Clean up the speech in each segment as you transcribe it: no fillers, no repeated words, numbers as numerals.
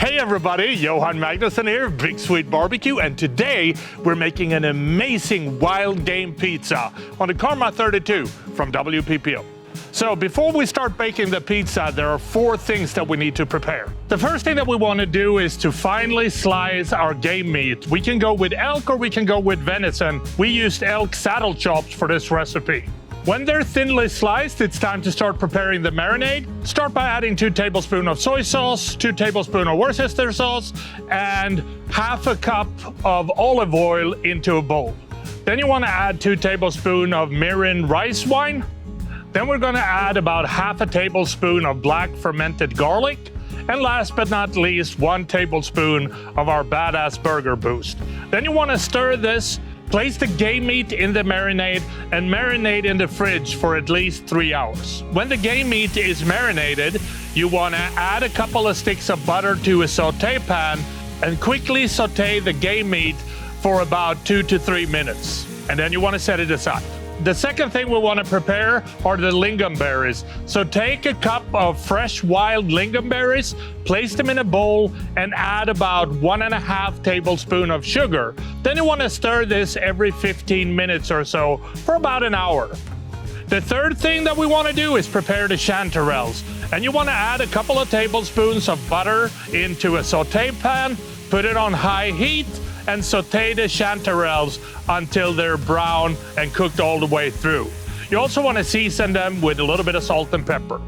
Hey everybody, Johan Magnusson here, Big Swede Barbecue, and today we're making an amazing wild game pizza on the Karma 32 from WPPO. So before we start baking the pizza, there are 4 things that we need to prepare. The first thing that we want to do is to finely slice our game meat. We can go with elk or we can go with venison. We used elk saddle chops for this recipe. When they're thinly sliced, it's time to start preparing the marinade. Start by adding 2 tablespoons of soy sauce, 2 tablespoons of Worcester sauce, and half a cup of olive oil into a bowl. Then you want to add 2 tablespoons of mirin rice wine. Then we're going to add about half a tablespoon of black fermented garlic. And last but not least, 1 tablespoon of our badass burger boost. Then you want to stir this. Place the game meat in the marinade and marinate in the fridge for at least 3 hours. When the game meat is marinated, you want to add a couple of sticks of butter to a saute pan and quickly saute the game meat for about 2 to 3 minutes. And then you want to set it aside. The second thing we want to prepare are the lingonberries. So take a cup of fresh wild lingonberries, place them in a bowl, and add about 1.5 tablespoons of sugar. Then you want to stir this every 15 minutes or so for about an hour. The third thing that we want to do is prepare the chanterelles. And you want to add a couple of tablespoons of butter into a saute pan, put it on high heat, and saute the chanterelles until they're brown and cooked all the way through. You also want to season them with a little bit of salt and pepper.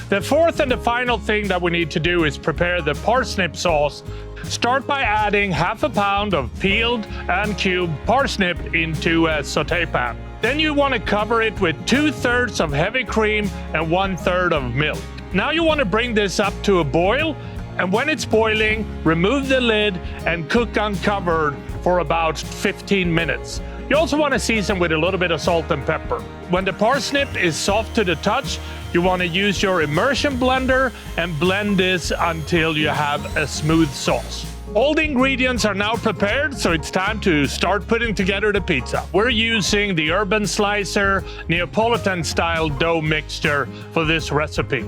The fourth and the final thing that we need to do is prepare the parsnip sauce. Start by adding half a pound of peeled and cubed parsnip into a saute pan. Then you want to cover it with 2/3 of heavy cream and 1/3 of milk. Now you want to bring this up to a boil. And when it's boiling, remove the lid and cook uncovered for about 15 minutes. You also want to season with a little bit of salt and pepper. When the parsnip is soft to the touch, you want to use your immersion blender and blend this until you have a smooth sauce. All the ingredients are now prepared, so it's time to start putting together the pizza. We're using the Urban Slicer Neapolitan-style dough mixture for this recipe.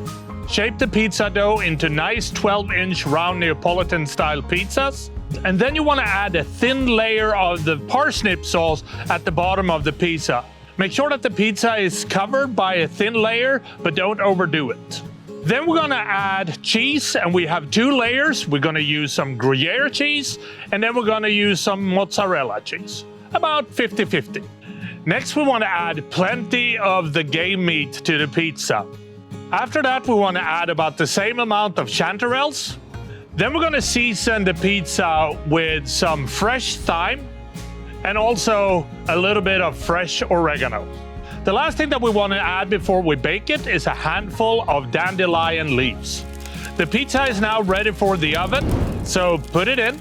Shape the pizza dough into nice 12-inch round Neapolitan-style pizzas. And then you want to add a thin layer of the parsnip sauce at the bottom of the pizza. Make sure that the pizza is covered by a thin layer, but don't overdo it. Then we're going to add cheese, and we have 2 layers. We're going to use some Gruyere cheese, and then we're going to use some mozzarella cheese, about 50-50. Next, we want to add plenty of the game meat to the pizza. After that, we want to add about the same amount of chanterelles. Then we're going to season the pizza with some fresh thyme and also a little bit of fresh oregano. The last thing that we want to add before we bake it is a handful of dandelion leaves. The pizza is now ready for the oven, so put it in.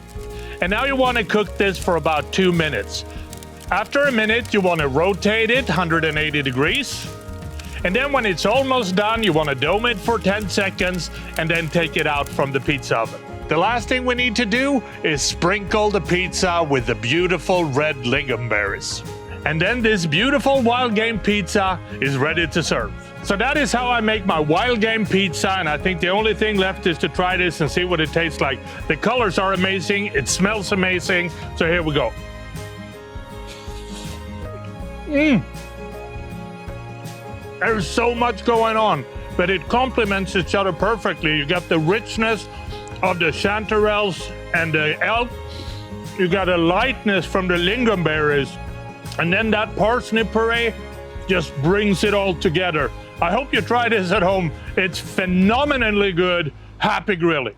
And now you want to cook this for about 2 minutes. After a minute, you want to rotate it 180 degrees. And then when it's almost done, you want to dome it for 10 seconds and then take it out from the pizza oven. The last thing we need to do is sprinkle the pizza with the beautiful red lingonberries. And then this beautiful wild game pizza is ready to serve. So that is how I make my wild game pizza, and I think the only thing left is to try this and see what it tastes like. The colors are amazing, it smells amazing, so here we go. There's so much going on, but it complements each other perfectly. You got the richness of the chanterelles and the elk. You got a lightness from the lingonberries. And then that parsnip puree just brings it all together. I hope you try this at home. It's phenomenally good. Happy grilling.